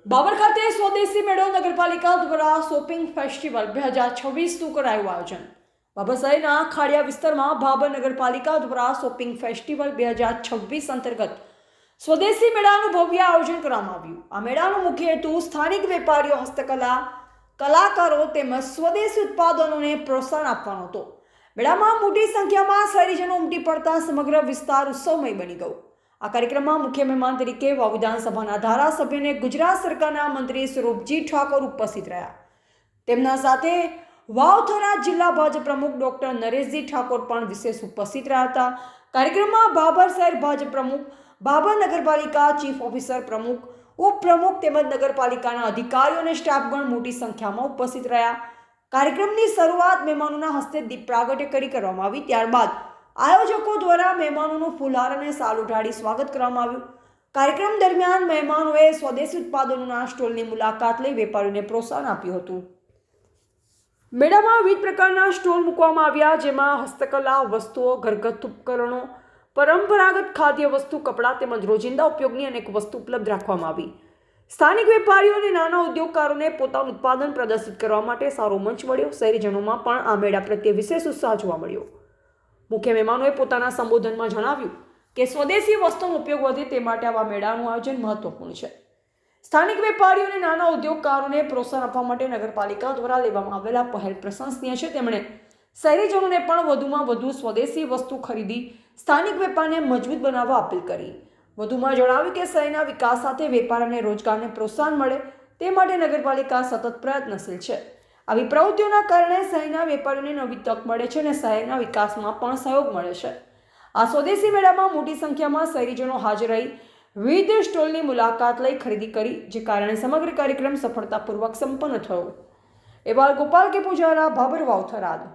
બાબર ખાતે સ્વદેશી મેળો નગરપાલિકા દ્વારા શોપિંગ ફેસ્ટિવલ 2026નું કરાયું આયોજન। બાબર શહેરના ખાડિયા વિસ્તારમાં બાબર નગરપાલિકા દ્વારા શોપિંગ ફેસ્ટિવલ 2026 અંતર્ગત સ્વદેશી મેળાનું ભવ્ય આયોજન કરવામાં આવ્યું। આ મેળાનો મુખ્ય હેતુ સ્થાનિક વેપારીઓ, હસ્તકલા કલાકારો તેમજ સ્વદેશી ઉત્પાદનોને પ્રોત્સાહન આપવાનો હતો। મેળામાં મોટી સંખ્યામાં શહેરીજનો ઉમટી પડતા સમગ્ર વિસ્તાર ઉત્સવમય બની ગયો। આ કાર્યક્રમમાં મુખ્ય મહેમાન તરીકે વાવ વિધાનસભાના ધારાસભ્ય અને ગુજરાત સરકારના મંત્રી સ્વરૂપજી ઠાકોર ઉપસ્થિત રહ્યા। તેમના સાથે વાવ થરાદ જિલ્લા ભાજપ પ્રમુખ ડોક્ટર નરેશજી ઠાકોર પણ વિશેષ ઉપસ્થિત રહ્યા હતા। કાર્યક્રમમાં બાબર શહેર ભાજપ પ્રમુખ, બાબર નગરપાલિકા ચીફ ઓફિસર પ્રમુખ, ઉપપ્રમુખ તેમજ નગરપાલિકાના અધિકારીઓ અને સ્ટાફગણ મોટી સંખ્યામાં ઉપસ્થિત રહ્યા। કાર્યક્રમની શરૂઆત મહેમાનોના હસ્તે દીપ પ્રાગટ્ય કરી કરવામાં આવી। ત્યારબાદ આયોજકો દ્વારા મહેમાનોનું ફૂલહાર અને શાલ ઉઢાડી સ્વાગત કરવામાં આવ્યું। કાર્યક્રમ દરમિયાન મહેમાનોએ સ્વદેશી ઉત્પાદનોના સ્ટોલની મુલાકાત લઈ વેપારીઓને પ્રોત્સાહન આપ્યું હતું। મેળામાં વિવિધ પ્રકારના સ્ટોલ મૂકવામાં આવ્યા, જેમાં હસ્તકલા વસ્તુઓ, ઘરગથ્થુ ઉપકરણો, પરંપરાગત ખાદ્ય વસ્તુ, કપડાં તેમજ રોજિંદા ઉપયોગની અનેક વસ્તુ ઉપલબ્ધ રાખવામાં આવી। સ્થાનિક વેપારીઓ અને નાના ઉદ્યોગકારોને પોતાનું ઉત્પાદન પ્રદર્શિત કરવા માટે સારો મંચ મળ્યો। શહેરીજનોમાં પણ આ મેળા પ્રત્યે વિશેષ ઉત્સાહ જોવા મળ્યો। મુખ્ય મહેમાનોએ પોતાના સંબોધનમાં જણાવ્યું કે સ્વદેશી વસ્તુનો ઉપયોગ વધે તે માટે આવા મેળાનું આયોજન મહત્વપૂર્ણ છે। સ્થાનિક વેપારીઓ અને નાના ઉદ્યોગકારોને પ્રોત્સાહન આપવા માટે નગરપાલિકા દ્વારા લેવામાં આવેલા પહેલ પ્રશંસનીય છે। તેમણે શહેરીજનોને પણ વધુમાં વધુ સ્વદેશી વસ્તુ ખરીદી સ્થાનિક વેપારને મજબૂત બનાવવા અપીલ કરી। વધુમાં જણાવ્યું કે શહેરના વિકાસ સાથે વેપાર અને રોજગારને પ્રોત્સાહન મળે તે માટે નગરપાલિકા સતત પ્રયત્નશીલ છે। આવી પ્રવૃત્તિઓના કારણે શહેરના વેપારીઓને નવી તક મળે છે અને શહેરના વિકાસમાં પણ સહયોગ મળે છે। આ સ્વદેશી મેળામાં મોટી સંખ્યામાં શહેરીજનો હાજર રહી વિવિધ સ્ટોલની મુલાકાત લઈ ખરીદી કરી, જે કારણે સમગ્ર કાર્યક્રમ સફળતાપૂર્વક સંપન્ન થયો। એવા ગોપાલ કે પૂજારા, બાબર, વાવ થરાદ।